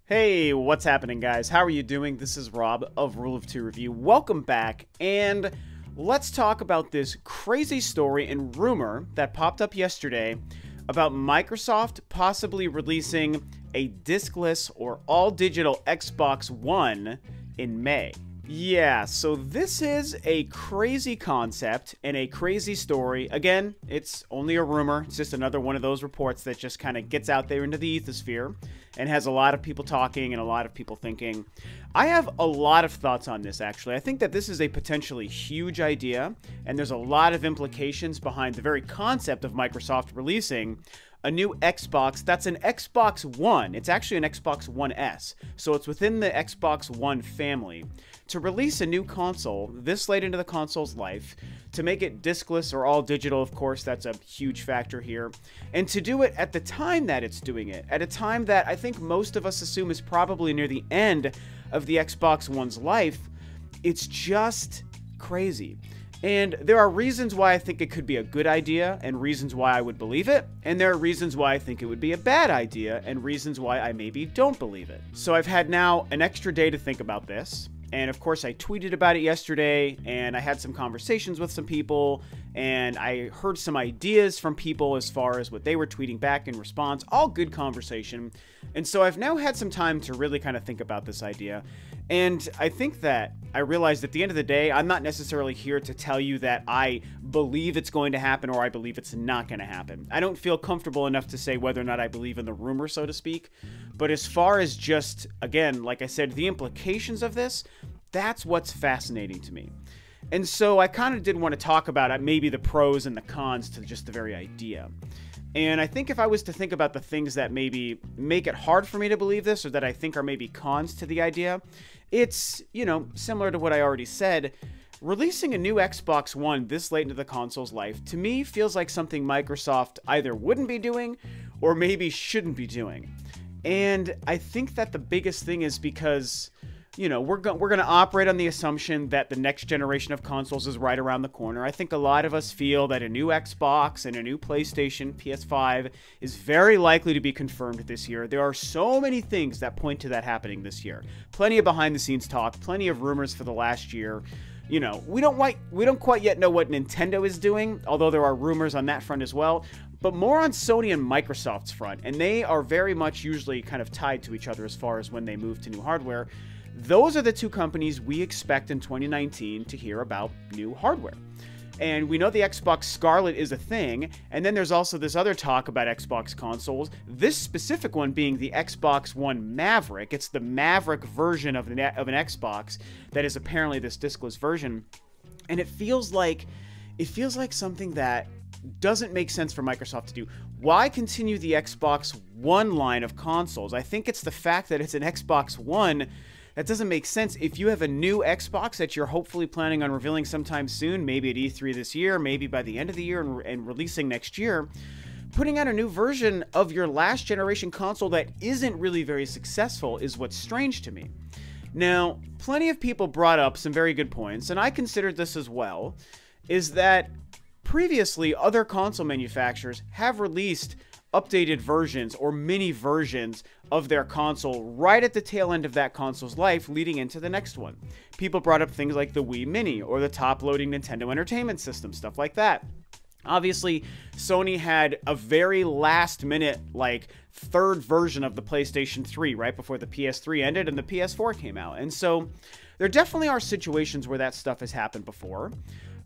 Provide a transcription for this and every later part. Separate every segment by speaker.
Speaker 1: Hey, what's happening, guys? How are you doing? This is Rob of Rule of Two Review. Welcome back, and let's talk about this crazy story and rumor that popped up yesterday about Microsoft possibly releasing a diskless or all-digital Xbox One in May. Yeah, so this is a crazy concept and a crazy story. Again, it's only a rumor. It's just another one of those reports that just kind of gets out there into the ethosphere and has a lot of people talking and a lot of people thinking. I have a lot of thoughts on this, actually. I think that this is a potentially huge idea, and there's a lot of implications behind the very concept of Microsoft releasing a new Xbox that's an Xbox One. It's actually an Xbox One S, so it's within the Xbox One family. To release a new console this late into the console's life, to make it diskless or all digital, of course, that's a huge factor here, and to do it at the time that it's doing it, at a time that I think most of us assume is probably near the end of the Xbox One's life, it's just crazy. And there are reasons why I think it could be a good idea and reasons why I would believe it. And there are reasons why I think it would be a bad idea and reasons why I maybe don't believe it. So I've had now an extra day to think about this. And of course, I tweeted about it yesterday, and I had some conversations with some people, and I heard some ideas from people as far as what they were tweeting back in response. All good conversation. And so I've now had some time to really kind of think about this idea. And I think that I realized at the end of the day, I'm not necessarily here to tell you that I believe it's going to happen or I believe it's not going to happen. I don't feel comfortable enough to say whether or not I believe in the rumor, so to speak. But as far as just, again, like I said, the implications of this, that's what's fascinating to me. And so I kind of did want to talk about maybe the pros and the cons to just the very idea. And I think if I was to think about the things that maybe make it hard for me to believe this or that I think are maybe cons to the idea, it's, similar to what I already said. Releasing a new Xbox One this late into the console's life, to me, feels like something Microsoft either wouldn't be doing or maybe shouldn't be doing. And I think that the biggest thing is because, we're going to operate on the assumption that the next generation of consoles is right around the corner. I think a lot of us feel that a new Xbox and a new PlayStation, PS5, is very likely to be confirmed this year. There are so many things that point to that happening this year. Plenty of behind-the-scenes talk, plenty of rumors for the last year. We don't quite yet know what Nintendo is doing, although there are rumors on that front as well. But more on Sony and Microsoft's front, and they are very much usually kind of tied to each other as far as when they move to new hardware. Those are the two companies we expect in 2019 to hear about new hardware. And we know the Xbox Scarlett is a thing, and then there's also this other talk about Xbox consoles, this specific one being the Xbox One Maverick. It's the Maverick version of an Xbox that is apparently this diskless version. And it feels like something that doesn't make sense for Microsoft to do. Why continue the Xbox One line of consoles? I think it's the fact that it's an Xbox One that doesn't make sense. If you have a new Xbox that you're hopefully planning on revealing sometime soon, maybe at E3 this year, maybe by the end of the year and releasing next year, putting out a new version of your last generation console that isn't really very successful is what's strange to me. Now, plenty of people brought up some very good points, and I considered this as well, is that previously other console manufacturers have released updated versions or mini versions of their console right at the tail end of that console's life leading into the next one. People brought up things like the Wii Mini or the top-loading Nintendo Entertainment System, stuff like that. Obviously, Sony had a very last-minute, third version of the PlayStation 3 right before the PS3 ended and the PS4 came out. And so there definitely are situations where that stuff has happened before.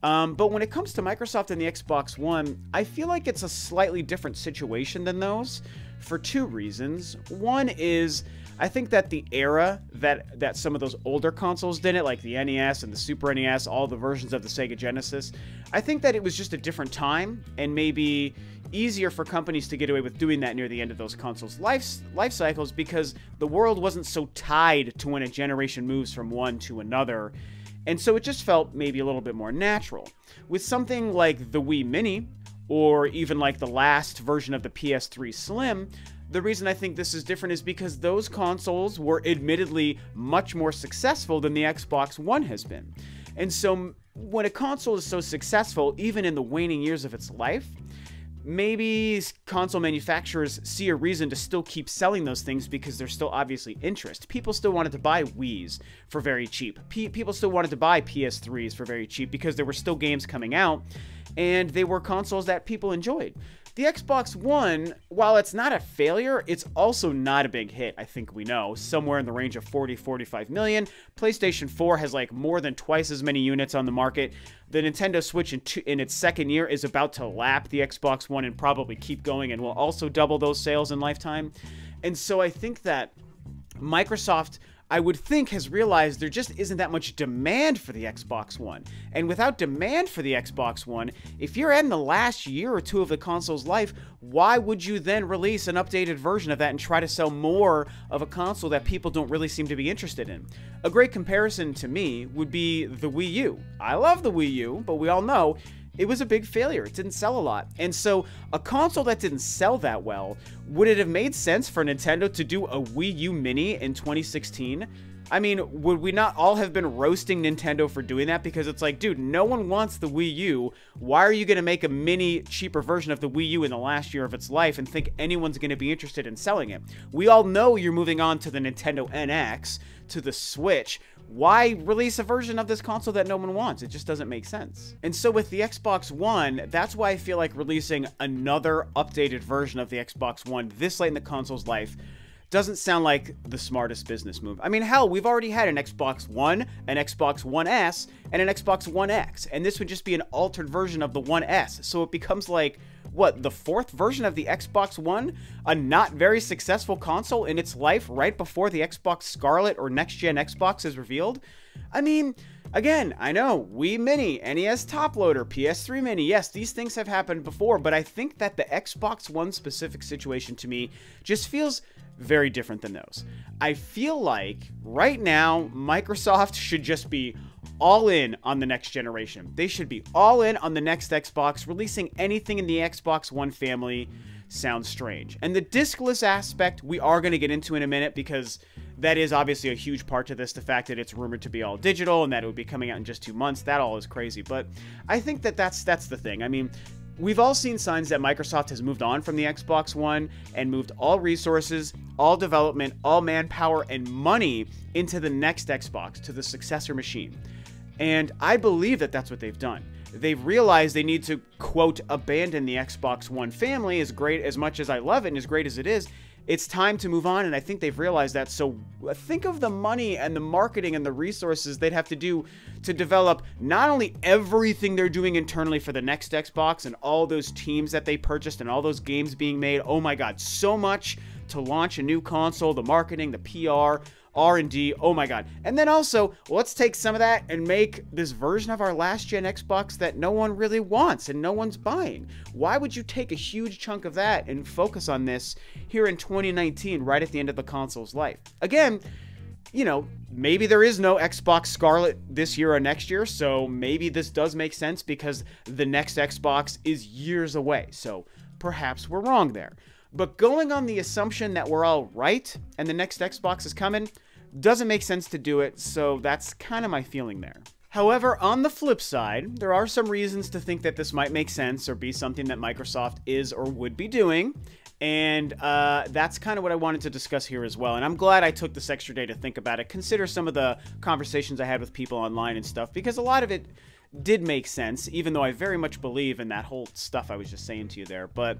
Speaker 1: But when it comes to Microsoft and the Xbox One, I feel like it's a slightly different situation than those for two reasons. One is, I think that the era that some of those older consoles did it, like the NES and the Super NES, all the versions of the Sega Genesis, I think that it was just a different time and maybe easier for companies to get away with doing that near the end of those consoles' life cycles because the world wasn't so tied to when a generation moves from one to another. And so it just felt maybe a little bit more natural. With something like the Wii Mini, or even like the last version of the PS3 Slim, the reason I think this is different is because those consoles were admittedly much more successful than the Xbox One has been. And so when a console is so successful, even in the waning years of its life, maybe console manufacturers see a reason to still keep selling those things because there's still obviously interest. People still wanted to buy Wiis for very cheap. People still wanted to buy PS3s for very cheap because there were still games coming out, and they were consoles that people enjoyed. The Xbox One, while it's not a failure, it's also not a big hit, I think we know. Somewhere in the range of 40-45 million. PlayStation 4 has like more than twice as many units on the market. The Nintendo Switch in its second year is about to lap the Xbox One and probably keep going and will also double those sales in lifetime. And so I think that Microsoft, I would think, has realized there just isn't that much demand for the Xbox One. And without demand for the Xbox One, if you're in the last year or two of the console's life, why would you then release an updated version of that and try to sell more of a console that people don't really seem to be interested in? A great comparison to me would be the Wii U. I love the Wii U, but we all know it was a big failure. It didn't sell a lot. And so a console that didn't sell that well, would it have made sense for Nintendo to do a Wii U Mini in 2016? I mean, would we not all have been roasting Nintendo for doing that? Because it's like, dude, no one wants the Wii U. Why are you going to make a mini, cheaper version of the Wii U in the last year of its life and think anyone's going to be interested in selling it? We all know you're moving on to the Nintendo NX, to the Switch. Why release a version of this console that no one wants? It just doesn't make sense. And so with the Xbox One, that's why I feel like releasing another updated version of the Xbox One this late in the console's life doesn't sound like the smartest business move. I mean, hell, we've already had an Xbox One, an Xbox One S, and an Xbox One X, and this would just be an altered version of the One S. So it becomes like, what, the fourth version of the Xbox One? A not very successful console in its life right before the Xbox Scarlet or next-gen Xbox is revealed? I mean, again, I know, Wii Mini, NES Top Loader, PS3 Mini, yes, these things have happened before, but I think that the Xbox One specific situation to me just feels very different than those. I feel like right now, Microsoft should just be all in on the next generation. They should be all in on the next Xbox. Releasing anything in the Xbox One family sounds strange. And the discless aspect we are going to get into in a minute, because that is obviously a huge part to this. The fact that it's rumored to be all digital and that it would be coming out in just 2 months, that all is crazy. But I think that that's the thing. I mean, we've all seen signs that Microsoft has moved on from the Xbox One and moved all resources, all development, all manpower, and money into the next Xbox, to the successor machine. And I believe that that's what they've done. They've realized they need to, quote, abandon the Xbox One family. As great, as much as I love it and as great as it is, it's time to move on, and I think they've realized that. So think of the money and the marketing and the resources they'd have to do to develop not only everything they're doing internally for the next Xbox and all those teams that they purchased and all those games being made. Oh my God, so much to launch a new console, the marketing, the PR, R&D, oh my God. And then also, let's take some of that and make this version of our last-gen Xbox that no one really wants and no one's buying. Why would you take a huge chunk of that and focus on this here in 2019, right at the end of the console's life? Again, you know, maybe there is no Xbox Scarlet this year or next year, so maybe this does make sense because the next Xbox is years away. So perhaps we're wrong there. But going on the assumption that we're all right and the next Xbox is coming doesn't make sense to do it, so that's kind of my feeling there. However, on the flip side, there are some reasons to think that this might make sense or be something that Microsoft is or would be doing, and that's kind of what I wanted to discuss here as well. And I'm glad I took this extra day to think about it, consider some of the conversations I had with people online and stuff, because a lot of it did make sense, even though I very much believe in that whole stuff I was just saying to you there. But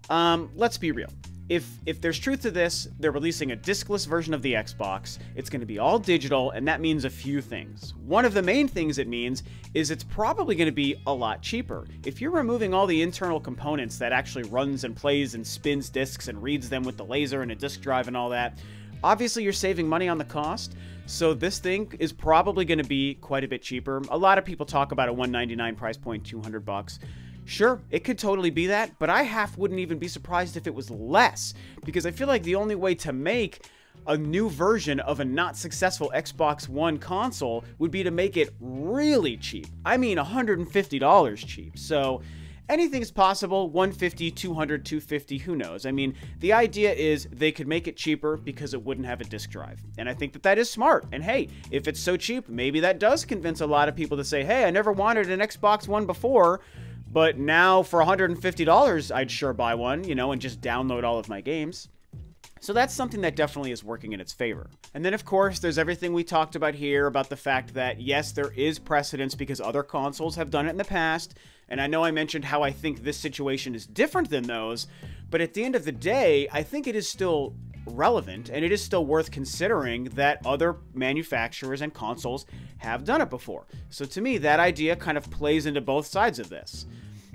Speaker 1: let's be real. If there's truth to this, they're releasing a discless version of the Xbox. It's going to be all digital, and that means a few things. One of the main things it means is it's probably going to be a lot cheaper. If you're removing all the internal components that actually runs and plays and spins discs and reads them with the laser and a disk drive and all that, obviously you're saving money on the cost. So this thing is probably going to be quite a bit cheaper. A lot of people talk about a $199 price point, $200. Sure, it could totally be that, but I wouldn't even be surprised if it was less, because I feel like the only way to make a new version of a not successful Xbox One console would be to make it really cheap. I mean, $150 cheap. So anything is possible. $150, $200, $250, who knows? I mean, the idea is they could make it cheaper because it wouldn't have a disk drive. And I think that that is smart. And hey, if it's so cheap, maybe that does convince a lot of people to say, hey, I never wanted an Xbox One before, But now for $150, I'd sure buy one, you know, and just download all of my games. So that's something that definitely is working in its favor. And then, of course, there's everything we talked about here about the fact that, yes, there is precedence because other consoles have done it in the past. And I know I mentioned how I think this situation is different than those, but at the end of the day, I think it is still relevant and it is still worth considering that other manufacturers and consoles have done it before. So to me, that idea kind of plays into both sides of this.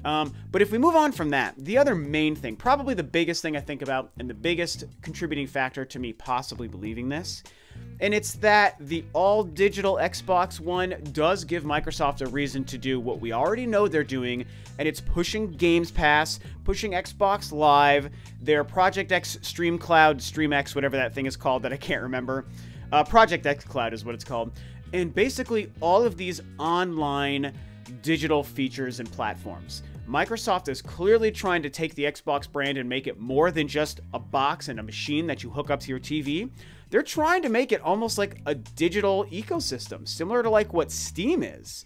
Speaker 1: But if we move on from that, the other main thing, probably the biggest thing I think about and the biggest contributing factor to me possibly believing this, and it's that the all-digital Xbox One does give Microsoft a reason to do what we already know they're doing, and it's pushing Games Pass, pushing Xbox Live, their Project X Stream Cloud, Stream X, whatever that thing is called that I can't remember. Project X Cloud is what it's called. And basically all of these online digital features and platforms. Microsoft is clearly trying to take the Xbox brand and make it more than just a box and a machine that you hook up to your TV. They're trying to make it almost like a digital ecosystem, similar to like what Steam is.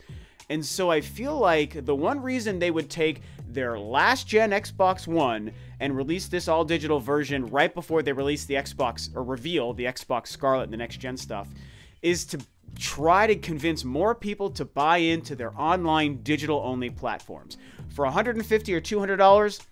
Speaker 1: And so I feel like the one reason they would take their last-gen Xbox One and release this all-digital version right before they release the Xbox, or reveal the Xbox Scarlet and the next-gen stuff, is to try to convince more people to buy into their online digital-only platforms. For $150 or $200,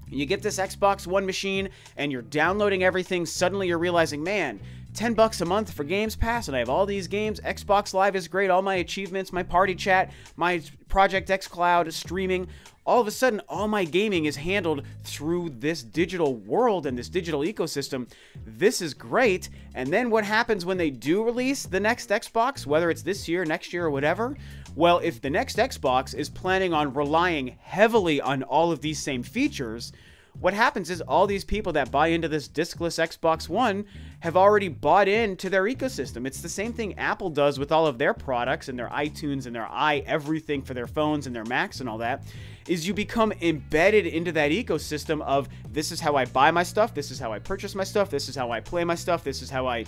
Speaker 1: you get this Xbox One machine and you're downloading everything. Suddenly you're realizing, man, $10 a month for Games Pass and I have all these games. Xbox Live is great. All my achievements, my party chat, my Project X Cloud streaming. All of a sudden, all my gaming is handled through this digital world and this digital ecosystem. This is great. And then what happens when they do release the next Xbox, whether it's this year, next year, or whatever? Well, if the next Xbox is planning on relying heavily on all of these same features, what happens is all these people that buy into this discless Xbox One have already bought into their ecosystem. It's the same thing Apple does with all of their products and their iTunes and their everything for their phones and their Macs and all that, is you become embedded into that ecosystem of this is how I buy my stuff, this is how I purchase my stuff, this is how I play my stuff, this is how I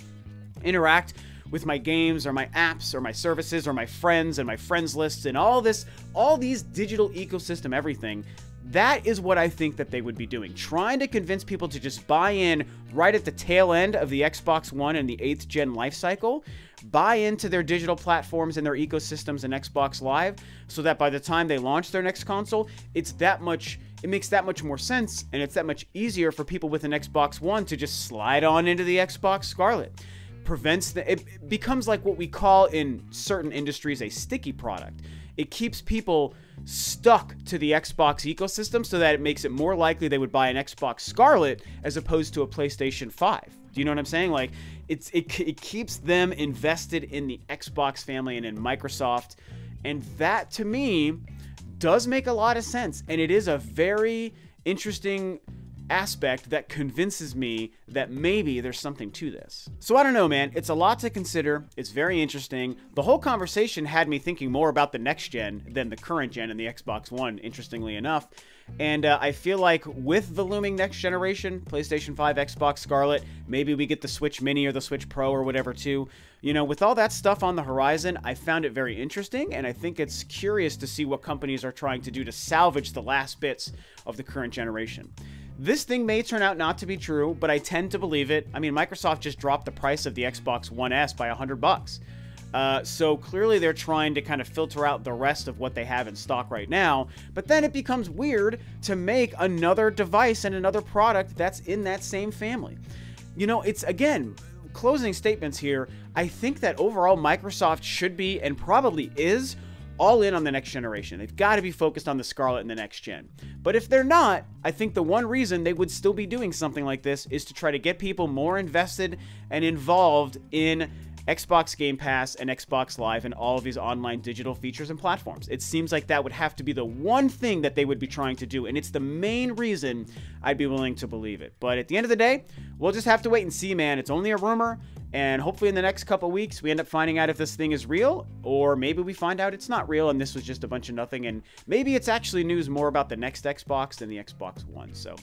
Speaker 1: interact with my games or my apps or my services or my friends and my friends lists and all these digital ecosystem everything. That is what I think that they would be doing. Trying to convince people to just buy in right at the tail end of the Xbox One and the 8th gen life cycle. Buy into their digital platforms and their ecosystems and Xbox Live so that by the time they launch their next console, it makes that much more sense and it's that much easier for people with an Xbox One to just slide on into the Xbox Scarlet. It becomes like what we call in certain industries a sticky product. It keeps people stuck to the Xbox ecosystem so that it makes it more likely they would buy an Xbox Scarlet as opposed to a PlayStation 5. Do you know what I'm saying? Like, it keeps them invested in the Xbox family and in Microsoft. And that, to me, does make a lot of sense. And it is a very interesting aspect that convinces me that maybe there's something to this. So I don't know, man. It's a lot to consider. It's very interesting. The whole conversation had me thinking more about the next gen than the current gen and the Xbox One, interestingly enough. And I feel like with the looming next generation, PlayStation 5, Xbox Scarlet, maybe we get the Switch Mini or the Switch Pro or whatever too. You know, with all that stuff on the horizon, I found it very interesting, and I think it's curious to see what companies are trying to do to salvage the last bits of the current generation. This thing may turn out not to be true, but I tend to believe it. I mean, Microsoft just dropped the price of the Xbox One S by $100. So clearly they're trying to kind of filter out the rest of what they have in stock right now. But then it becomes weird to make another device and another product that's in that same family. You know, it's, again, closing statements here. I think that overall Microsoft should be, and probably is, all in on the next generation. They've got to be focused on the Scarlet and the next gen. But if they're not, I think the one reason they would still be doing something like this is to try to get people more invested and involved in Xbox Game Pass and Xbox Live and all of these online digital features and platforms. It seems like that would have to be the one thing that they would be trying to do, and it's the main reason I'd be willing to believe it. But at the end of the day, we'll just have to wait and see, man. It's only a rumor, and hopefully in the next couple weeks, we end up finding out if this thing is real, or maybe we find out it's not real and this was just a bunch of nothing, and maybe it's actually news more about the next Xbox than the Xbox One. So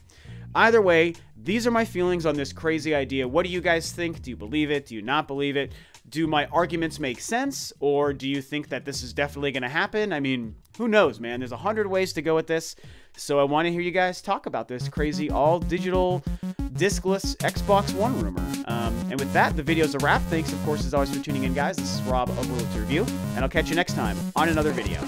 Speaker 1: Either way, these are my feelings on this crazy idea. What do you guys think? Do you believe it? Do you not believe it? Do my arguments make sense? Or do you think that this is definitely going to happen? I mean, who knows, man? There's 100 ways to go with this. So I want to hear you guys talk about this crazy all-digital, discless Xbox One rumor. And with that, the video's a wrap. Thanks, of course, as always, for tuning in, guys. This is Rob of Ro2R Review, and I'll catch you next time on another video.